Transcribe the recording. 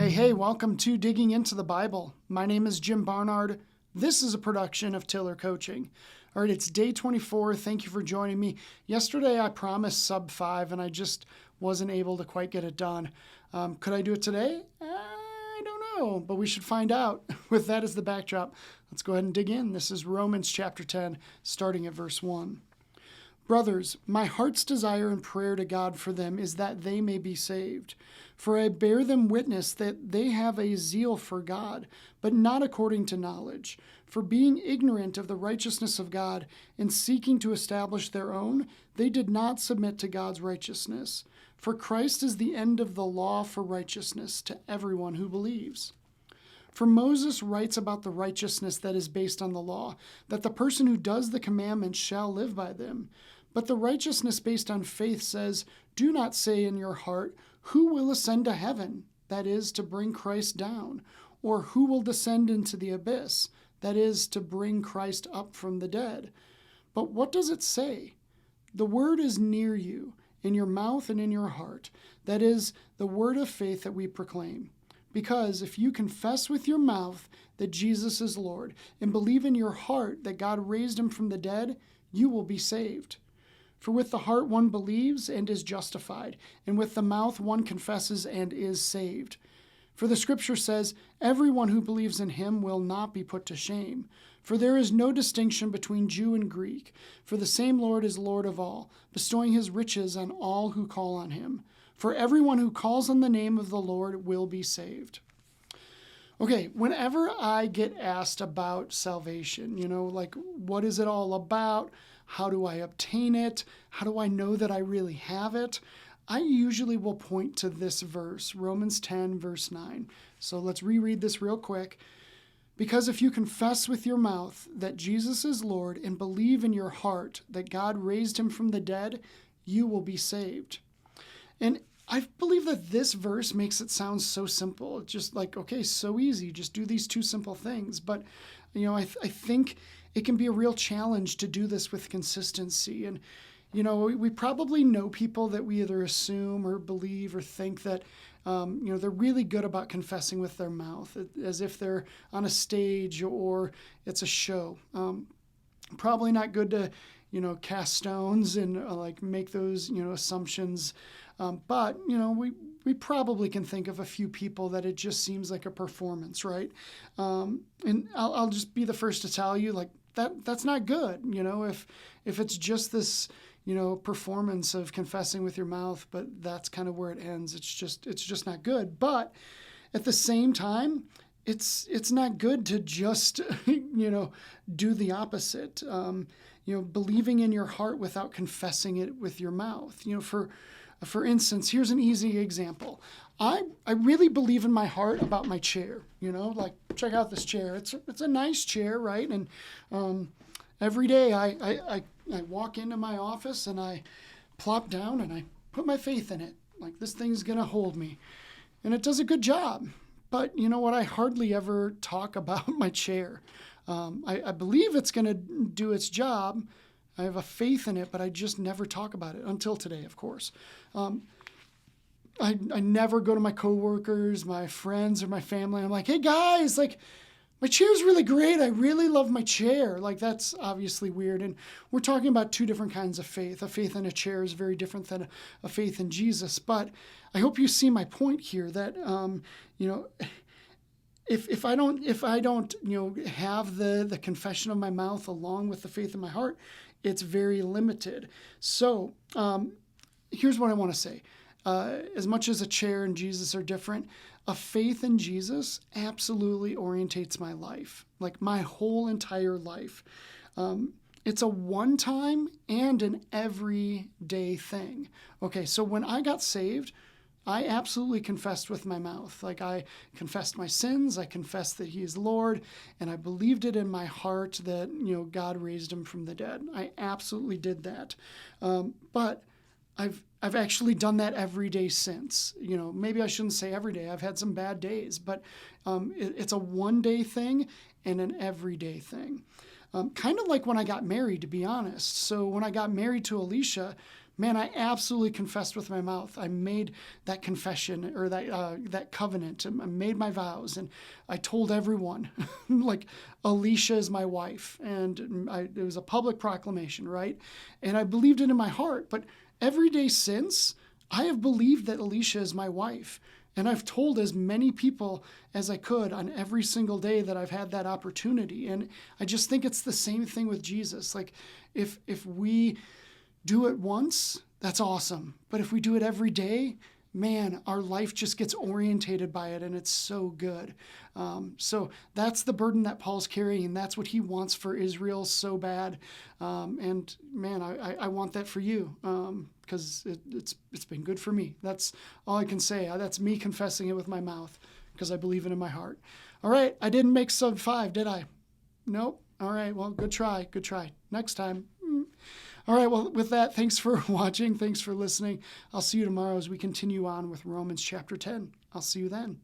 Hey, welcome to Digging into the Bible. My name is Jim Barnard. This is a production of Tiller Coaching. All right, it's day 24. Thank you for joining me. Yesterday, I promised sub 5, and I just wasn't able to quite get it done. Could I do it today? I don't know, but we should find out. With that as the backdrop, let's go ahead and dig in. This is Romans chapter 10, starting at verse 1. Brothers, my heart's desire and prayer to God for them is that they may be saved. For I bear them witness that they have a zeal for God, but not according to knowledge. For being ignorant of the righteousness of God and seeking to establish their own, they did not submit to God's righteousness. For Christ is the end of the law for righteousness to everyone who believes. For Moses writes about the righteousness that is based on the law, that the person who does the commandments shall live by them. But the righteousness based on faith says, do not say in your heart, who will ascend to heaven? That is, to bring Christ down. Or who will descend into the abyss? That is, to bring Christ up from the dead. But what does it say? The word is near you, in your mouth and in your heart. That is, the word of faith that we proclaim. Because if you confess with your mouth that Jesus is Lord and believe in your heart that God raised him from the dead, you will be saved. For with the heart one believes and is justified, and with the mouth one confesses and is saved. For the scripture says, everyone who believes in him will not be put to shame. For there is no distinction between Jew and Greek, for the same Lord is Lord of all, bestowing his riches on all who call on him. For everyone who calls on the name of the Lord will be saved. Okay, whenever I get asked about salvation, like what is it all about? How do I obtain it? How do I know that I really have it? I usually will point to this verse, Romans 10, verse 9. So let's reread this real quick. Because if you confess with your mouth that Jesus is Lord and believe in your heart that God raised him from the dead, you will be saved. And I believe that this verse makes it sound so simple. It's just like, okay, so easy. Just do these two simple things. But, I think it can be a real challenge to do this with consistency. And, we probably know people that we either assume or believe or think that, they're really good about confessing with their mouth, as if they're on a stage or it's a show. Probably not good to, cast stones and make those, assumptions. But we probably can think of a few people that it just seems like a performance, right? And I'll just be the first to tell you, that's not good. If it's just this, performance of confessing with your mouth, but that's kind of where it ends. It's just not good. But at the same time, it's not good to just, do the opposite. Believing in your heart without confessing it with your mouth. For instance, here's an easy example. I really believe in my heart about my chair. Check out this chair. It's a nice chair, right? And every day I walk into my office and I plop down and I put my faith in it. Like, this thing's gonna hold me, and it does a good job. But you know what? I hardly ever talk about my chair. I believe it's gonna do its job. I have a faith in it, but I just never talk about it until today, of course. I never go to my coworkers, my friends, or my family. I'm like, hey guys, my chair's really great. I really love my chair. That's obviously weird. And we're talking about two different kinds of faith. A faith in a chair is very different than a faith in Jesus. But I hope you see my point here that, if I don't, have the confession of my mouth along with the faith in my heart, it's very limited. So here's what I want to say. As much as a chair and Jesus are different, a faith in Jesus absolutely orientates my life, my whole entire life. It's a one-time and an everyday thing. Okay, so when I got saved, I absolutely confessed with my mouth. I confessed my sins, I confessed that he is Lord, and I believed it in my heart that, God raised him from the dead. I absolutely did that. But I've actually done that every day since. Maybe I shouldn't say every day. I've had some bad days, but it's a one-day thing and an everyday thing. Kind of like when I got married, to be honest. So when I got married to Alicia, man, I absolutely confessed with my mouth. I made that confession or that covenant. I made my vows, and I told everyone, like, Alicia is my wife, and it was a public proclamation, right? And I believed it in my heart. But every day since, I have believed that Alicia is my wife. And I've told as many people as I could on every single day that I've had that opportunity. And I just think it's the same thing with Jesus. Like, if we do it once, that's awesome. But if we do it every day, man, our life just gets orientated by it, and it's so good. So that's the burden that Paul's carrying, and that's what he wants for Israel so bad. And man, I want that for you, because it's been good for me. That's all I can say. That's me confessing it with my mouth, because I believe it in my heart. All right, I didn't make sub 5, did I? Nope. All right, well, good try. Next time. All right, well, with that, thanks for watching. Thanks for listening. I'll see you tomorrow as we continue on with Romans chapter 10. I'll see you then.